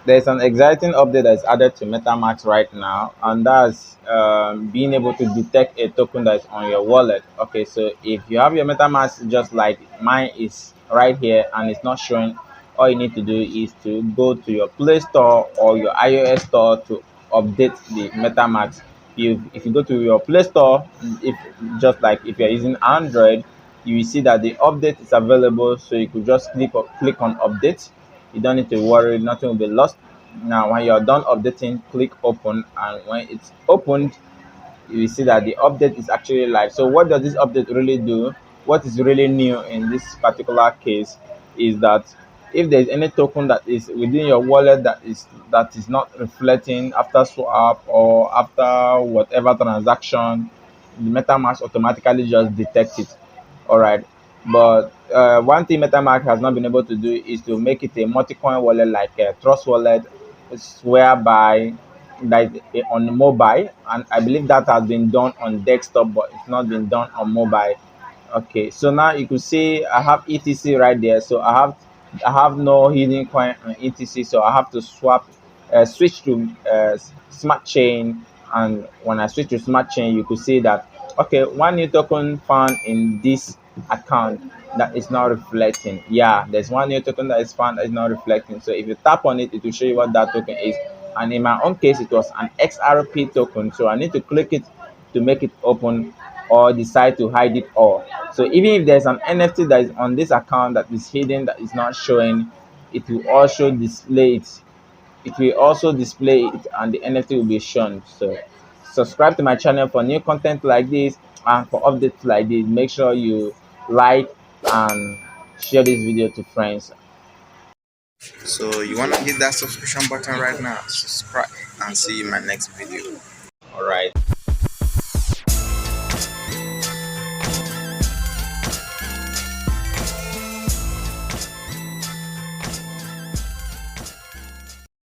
There's an exciting update that's added to MetaMask right now, and that's being able to detect a token that's on your wallet. Okay, so if you have your MetaMask just like mine is right here and it's not showing, all you need to do is to go to your Play Store or your iOS store to update the MetaMask. If you go to your Play Store, if just like if you're using Android, you will see that the update is available, so you could just click on update. You don't need to worry, nothing will be lost. Now when you're done updating, click open, and when it's opened, you will see that the update is actually live. So what does this update really do? What is really new in this particular case is that if there's any token that is within your wallet that is not reflecting after swap or after whatever transaction, the MetaMask automatically just detects it. All right, but one thing MetaMask has not been able to do is to make it a multi-coin wallet like a Trust wallet, whereby that is on mobile, and I believe that has been done on desktop, but it's not been done on mobile. Okay, so now you could see I have ETC right there. So I have no hidden coin on ETC, so I have to switch to smart chain. And when I switch to smart chain, you could see that okay, one new token found in this account that is not reflecting. Yeah, there's one new token that is found that is not reflecting. So if you tap on it, it will show you what that token is. And in my own case, it was an XRP token, so I need to click it to make it open, or decide to hide it all. So even if there's an NFT that is on this account that is hidden, that is not showing, it will also display it. It will also display it, and the NFT will be shown. So subscribe to my channel for new content like this, and for updates like this. Make sure you like and share this video to friends. So you wanna hit that subscription button right now, subscribe, and see you in my next video. All right.